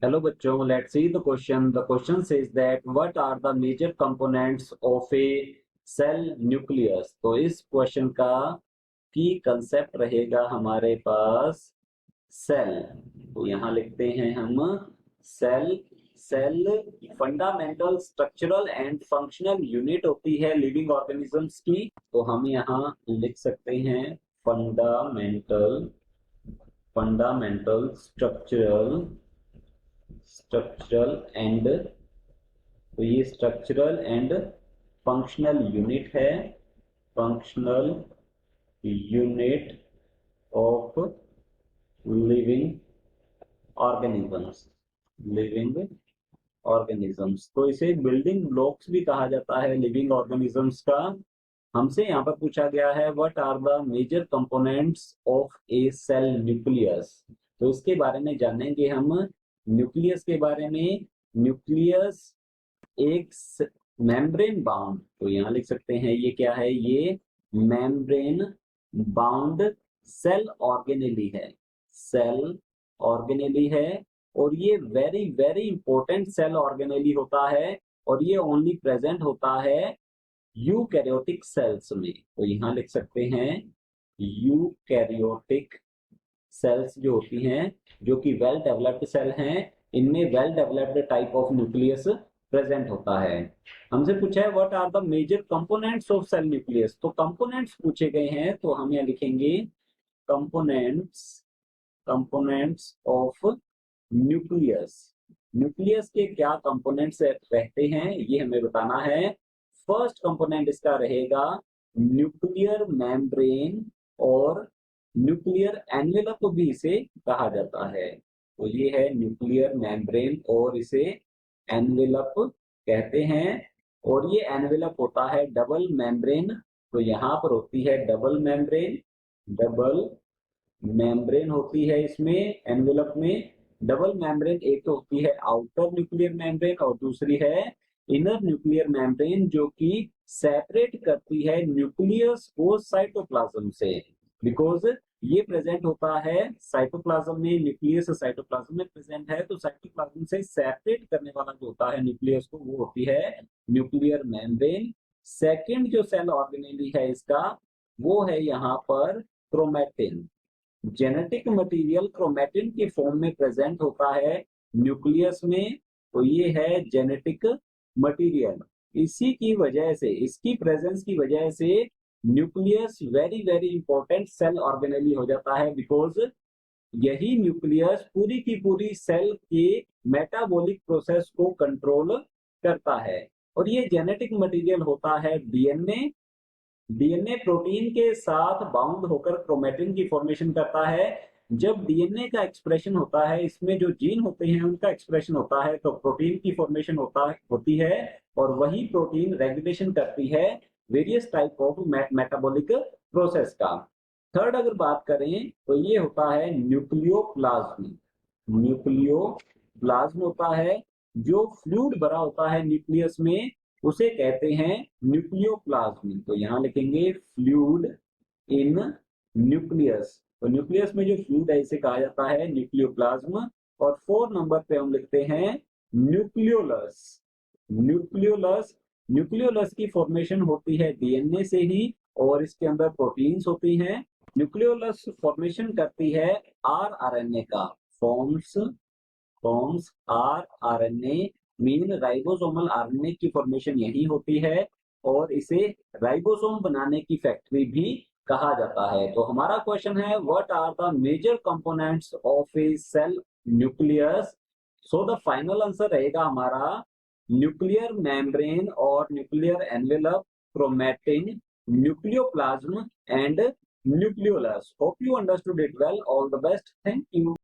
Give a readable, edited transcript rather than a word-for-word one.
Hello बच्चों, let's see the question. The question says that what are the major components of a cell nucleus? तो इस question का की concept रहेगा हमारे पास सेल। तो यहाँ लिखते हैं हम cell. Cell fundamental structural and functional unit होती है लिविंग ऑर्गेनिजम्स की। तो हम यहाँ लिख सकते हैं फंडामेंटल फंडामेंटल स्ट्रक्चरल एंड, तो ये स्ट्रक्चरल एंड फंक्शनल यूनिट है। Functional unit of living organisms. Living organisms, तो इसे बिल्डिंग ब्लॉक्स भी कहा जाता है लिविंग ऑर्गेनिजम्स का। हमसे यहाँ पर पूछा गया है what are the major components of a cell nucleus. तो इसके बारे में जानेंगे हम न्यूक्लियस के बारे में। न्यूक्लियस एक मेम्ब्रेन बाउंड, तो यहाँ लिख सकते हैं ये क्या है, ये मेम्ब्रेन बाउंड सेल ऑर्गेनेली है। सेल ऑर्गेनेली है और ये very very important cell organelle होता है और ये ओनली प्रेजेंट होता है यूकैरियोटिक सेल्स में। तो यहाँ लिख सकते हैं यूकैरियोटिक सेल्स जो होती हैं, जो कि वेल डेवलप्ड सेल हैं, इनमें well developed type of nucleus present होता है। हमसे पूछा है what are the major components of cell nucleus. तो कंपोनेंट्स पूछे गए हैं, तो हम यहाँ लिखेंगे components components of nucleus. Nucleus के क्या कंपोनेंट्स रहते हैं ये हमें बताना है। फर्स्ट कंपोनेंट इसका रहेगा न्यूक्लियर मेम्ब्रेन और न्यूक्लियर एनवेलप भी इसे कहा जाता है। तो ये है न्यूक्लियर मेम्ब्रेन और इसे एनवेलप कहते हैं। और ये एनवेलप होता है डबल मेम्ब्रेन। तो यहाँ पर होती है डबल मेम्ब्रेन। डबल मेम्ब्रेन होती है इसमें एनवेलप में। डबल मेम्ब्रेन एक तो होती है आउटर न्यूक्लियर मेम्ब्रेन और दूसरी है इनर न्यूक्लियर मेम्ब्रेन, जो कि सेपरेट करती है न्यूक्लियस को साइटोप्लाज्म से। बिकॉज ये प्रेजेंट होता है साइटोप्लाज्म में, न्यूक्लियस साइटोप्लाज्म में प्रेजेंट है, तो साइटोप्लाज्म से सेपरेट करने वाला जो होता है न्यूक्लियस को, वो होती है न्यूक्लियर मेम्ब्रेन। सेकेंड जो सेल ऑर्गेनेली है इसका, वो है यहाँ पर क्रोमैटिन। जेनेटिक मटेरियल क्रोमैटिन की फॉर्म में प्रेजेंट होता है न्यूक्लियस में। तो ये है जेनेटिक मटेरियल। इसी की वजह से, इसकी प्रेजेंस की वजह से nucleus very very important cell organelle हो जाता है। बिकॉज यही न्यूक्लियस पूरी की पूरी सेल के मेटाबॉलिक प्रोसेस को कंट्रोल करता है। और ये जेनेटिक मटेरियल होता है डीएनए। डीएनए प्रोटीन के साथ बाउंड होकर क्रोमैटिन की फॉर्मेशन करता है। जब डीएनए का एक्सप्रेशन होता है, इसमें जो जीन होते हैं उनका एक्सप्रेशन होता है, तो प्रोटीन की फॉर्मेशन होती है और वही प्रोटीन रेगुलेशन करती है various type of metabolic process का। थर्ड अगर बात करें तो ये होता है न्यूक्लियोप्लाज्म। न्यूक्लियोप्लाज्म होता है जो फ्लूइड भरा होता है न्यूक्लियस में, उसे कहते हैं न्यूक्लियोप्लाज्म। तो यहाँ लिखेंगे फ्लूइड इन न्यूक्लियस। तो न्यूक्लियस में जो फ्लूइड है इसे कहा जाता है न्यूक्लियोप्लाज्म। और 4 नंबर पे हम लिखते हैं न्यूक्लियोलस। न्यूक्लियोलस न्यूक्लियोलस की फॉर्मेशन होती है डीएनए से ही और इसके अंदर प्रोटीन्स होती हैं। न्यूक्लियोलस फॉर्मेशन करती है आरआरएनए का। Forms rRNA mean ribosomal RNA की फॉर्मेशन यही होती है और इसे राइबोसोम बनाने की फैक्ट्री भी कहा जाता है। तो हमारा क्वेश्चन है what are the major components of a cell nucleus. So the final answer रहेगा हमारा न्यूक्लियर मेम्ब्रेन और nuclear envelope, chromatin, nucleoplasm and nucleolus. Hope you understood it well. All the best. Thank you.